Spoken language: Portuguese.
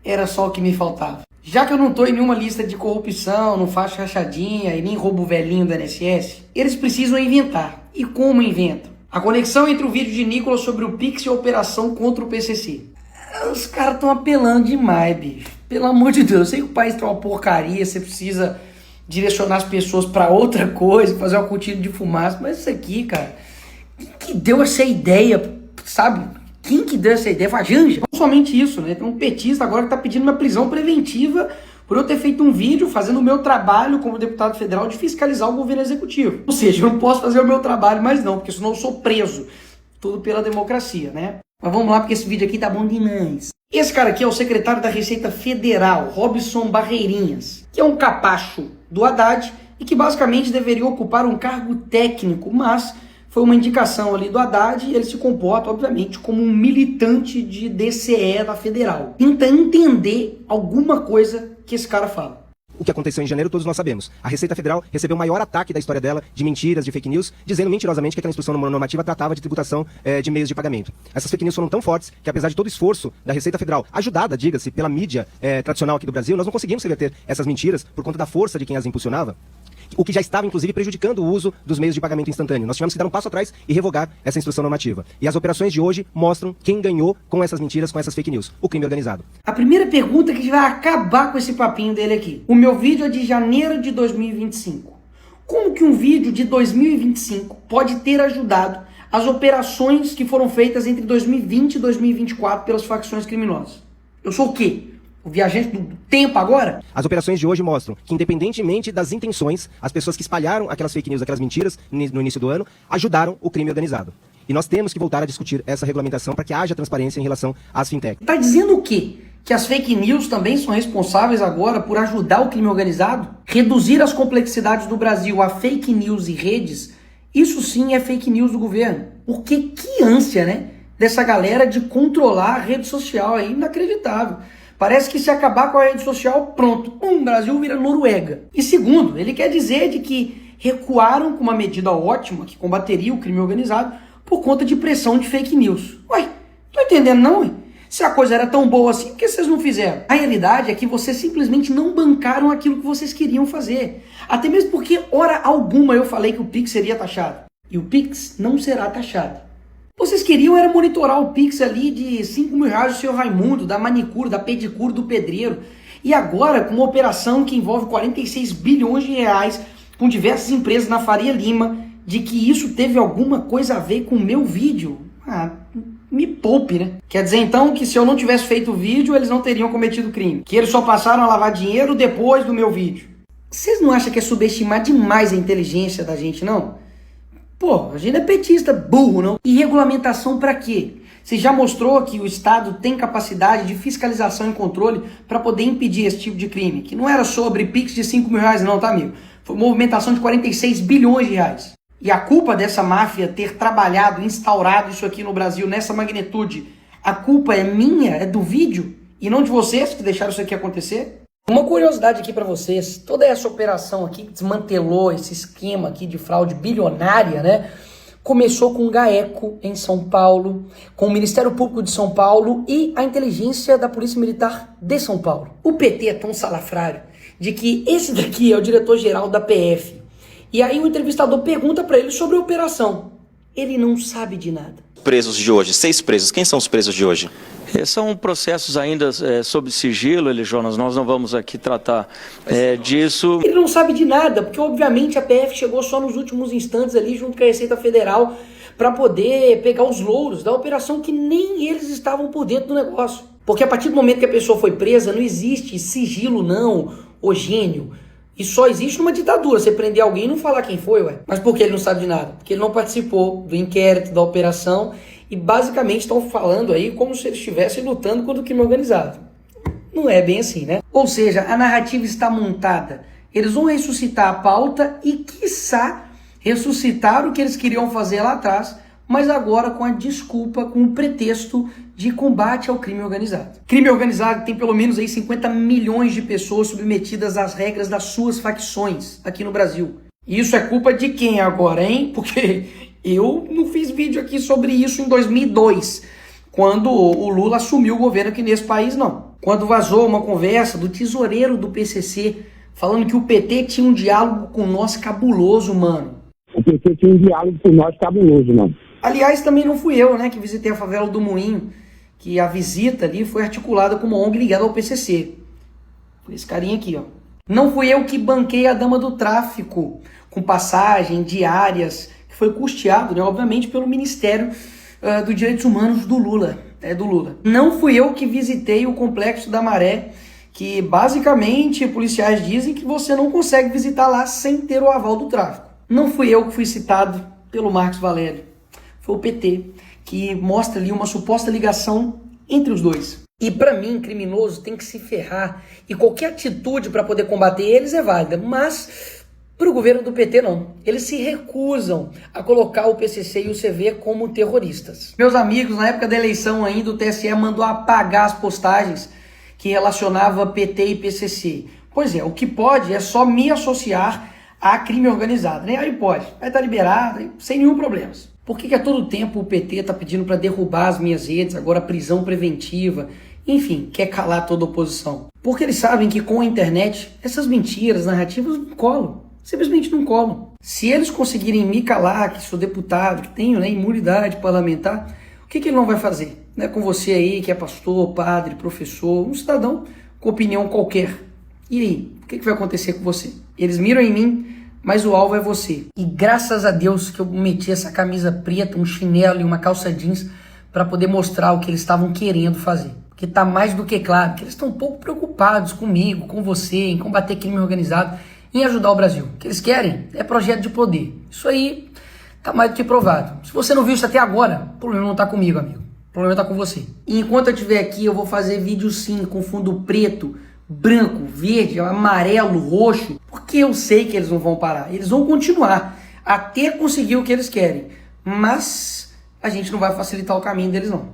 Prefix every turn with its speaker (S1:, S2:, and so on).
S1: Era só o que me faltava. Já que eu não tô em nenhuma lista de corrupção, não faço rachadinha e nem roubo velhinho do INSS, eles precisam inventar. E como inventam? A conexão entre o vídeo de Nicolas sobre o Pix e a operação contra o PCC. Os caras estão apelando demais, bicho. Pelo amor de Deus, eu sei que o país tá uma porcaria, você precisa direcionar as pessoas pra outra coisa, fazer uma cortina de fumaça, mas isso aqui, cara, quem que deu essa ideia, sabe? Quem que deu essa ideia? Foi a Janja? Não somente isso, né? Tem um petista agora que tá pedindo uma prisão preventiva por eu ter feito um vídeo fazendo o meu trabalho como deputado federal de fiscalizar o governo executivo. Ou seja, eu não posso fazer o meu trabalho mais não, porque senão eu sou preso. Tudo pela democracia, né? Mas vamos lá, porque esse vídeo aqui tá bom demais. Esse cara aqui é o secretário da Receita Federal, Robson Barreirinhas, que é um capacho do Haddad e que basicamente deveria ocupar um cargo técnico, mas foi uma indicação ali do Haddad e ele se comporta, obviamente, como um militante de DCE da Federal. Tenta entender alguma coisa que esse cara fala.
S2: O que aconteceu em janeiro todos nós sabemos. A Receita Federal recebeu o maior ataque da história dela, de mentiras, de fake news, dizendo mentirosamente que aquela instrução normativa tratava de tributação de meios de pagamento. Essas fake news foram tão fortes que, apesar de todo o esforço da Receita Federal, ajudada, diga-se, pela mídia tradicional aqui do Brasil, nós não conseguimos reverter essas mentiras por conta da força de quem as impulsionava, o que já estava, inclusive, prejudicando o uso dos meios de pagamento instantâneo. Nós tivemos que dar um passo atrás e revogar essa instrução normativa. E as operações de hoje mostram quem ganhou com essas mentiras, com essas fake news: o crime organizado.
S1: A primeira pergunta que a gente vai acabar com esse papinho dele aqui. O meu vídeo é de janeiro de 2025. Como que um vídeo de 2025 pode ter ajudado as operações que foram feitas entre 2020 e 2024 pelas facções criminosas? Eu sou o quê? O viajante do tempo agora?
S2: As operações de hoje mostram que, independentemente das intenções, as pessoas que espalharam aquelas fake news, aquelas mentiras no início do ano, ajudaram o crime organizado. E nós temos que voltar a discutir essa regulamentação para que haja transparência em relação às fintechs.
S1: Tá dizendo o quê? Que as fake news também são responsáveis agora por ajudar o crime organizado? Reduzir as complexidades do Brasil a fake news e redes, isso sim é fake news do governo. Porque que ânsia, né? Dessa galera de controlar a rede social, é inacreditável. Parece que se acabar com a rede social, pronto, o Brasil vira Noruega. E segundo, ele quer dizer de que recuaram com uma medida ótima que combateria o crime organizado por conta de pressão de fake news. Ué, tô entendendo não, ué? Se a coisa era tão boa assim, por que vocês não fizeram? A realidade é que vocês simplesmente não bancaram aquilo que vocês queriam fazer. Até mesmo porque, hora alguma, eu falei que o Pix seria taxado. E o Pix não será taxado. Vocês queriam era monitorar o Pix ali de R$5.000 do seu Raimundo, da manicure, da pedicure, do pedreiro. E agora, com uma operação que envolve 46 bilhões de reais, com diversas empresas na Faria Lima, de que isso teve alguma coisa a ver com o meu vídeo? Ah, me poupe, né? Quer dizer então que se eu não tivesse feito o vídeo, eles não teriam cometido crime. Que eles só passaram a lavar dinheiro depois do meu vídeo. Vocês não acham que é subestimar demais a inteligência da gente, não? Pô, a gente é petista, burro, não? E regulamentação pra quê? Você já mostrou que o Estado tem capacidade de fiscalização e controle para poder impedir esse tipo de crime. Que não era sobre Pix de R$5.000 não, tá, amigo? Foi movimentação de 46 bilhões de reais. E a culpa dessa máfia ter trabalhado, instaurado isso aqui no Brasil nessa magnitude, a culpa é minha, é do vídeo, e não de vocês que deixaram isso aqui acontecer? Uma curiosidade aqui para vocês, toda essa operação aqui que desmantelou esse esquema aqui de fraude bilionária, né? Começou com o GAECO em São Paulo, com o Ministério Público de São Paulo e a inteligência da Polícia Militar de São Paulo. O PT é tão salafrário de que esse daqui é o diretor-geral da PF. E aí o entrevistador pergunta para ele sobre a operação. Ele não sabe de nada.
S3: Presos de hoje, 6 presos. Quem são os presos de hoje?
S4: São processos ainda sob sigilo, Jonas, nós não vamos aqui tratar disso.
S1: Ele não sabe de nada, porque obviamente a PF chegou só nos últimos instantes ali junto com a Receita Federal para poder pegar os louros da operação que nem eles estavam por dentro do negócio. Porque a partir do momento que a pessoa foi presa, não existe sigilo não, ô gênio. E só existe numa ditadura, você prender alguém e não falar quem foi, ué. Mas por que ele não sabe de nada? Porque ele não participou do inquérito, da operação, e basicamente estão falando aí como se eles estivessem lutando contra o crime organizado. Não é bem assim, né? Ou seja, a narrativa está montada. Eles vão ressuscitar a pauta e, quiçá, ressuscitar o que eles queriam fazer lá atrás, mas agora com a desculpa, com o pretexto de combate ao crime organizado. Crime organizado tem pelo menos aí 50 milhões de pessoas submetidas às regras das suas facções aqui no Brasil. E isso é culpa de quem agora, hein? Porque eu não fiz vídeo aqui sobre isso em 2002, quando o Lula assumiu o governo aqui nesse país, não. quando vazou uma conversa do tesoureiro do PCC falando que o PT tinha um diálogo com nós cabuloso, mano.
S5: O PT tinha um diálogo com nós cabuloso, mano.
S1: Aliás, também não fui eu, né, que visitei a favela do Moinho, que a visita ali foi articulada com uma ONG ligada ao PCC. Foi esse carinha aqui, ó. Não fui eu que banquei a dama do tráfico, com passagem, diárias, que foi custeado, né, obviamente, pelo Ministério dos Direitos Humanos do Lula. Do Lula. Não fui eu que visitei o Complexo da Maré, que basicamente policiais dizem que você não consegue visitar lá sem ter o aval do tráfico. Não fui eu que fui citado pelo Marcos Valério. Foi o PT, que mostra ali uma suposta ligação entre os dois. E para mim, criminoso tem que se ferrar, e qualquer atitude para poder combater eles é válida, mas para o governo do PT não. Eles se recusam a colocar o PCC e o CV como terroristas. Meus amigos, na época da eleição ainda, o TSE mandou apagar as postagens que relacionava PT e PCC. Pois é, o que pode é só me associar a crime organizado, né? Aí pode, vai estar liberado, sem nenhum problema. Por que a todo tempo o PT está pedindo para derrubar as minhas redes, agora prisão preventiva, enfim, quer calar toda a oposição? Porque eles sabem que com a internet, essas mentiras, narrativas não colam, simplesmente não colam. Se eles conseguirem me calar, que sou deputado, que tenho, né, imunidade parlamentar, o que ele não vai fazer? Né, com você aí, que é pastor, padre, professor, um cidadão com opinião qualquer. E aí, o que vai acontecer com você? Eles miram em mim, mas o alvo é você. E graças a Deus que eu meti essa camisa preta, um chinelo e uma calça jeans para poder mostrar o que eles estavam querendo fazer. Porque tá mais do que claro que eles estão um pouco preocupados comigo, com você, em combater crime organizado, em ajudar o Brasil. O que eles querem é projeto de poder. Isso aí tá mais do que provado. Se você não viu isso até agora, o problema não tá comigo, amigo. O problema tá com você. E enquanto eu estiver aqui, eu vou fazer vídeo sim, com fundo preto, branco, verde, amarelo, roxo, porque eu sei que eles não vão parar. Eles vão continuar até conseguir o que eles querem. Mas a gente não vai facilitar o caminho deles, não.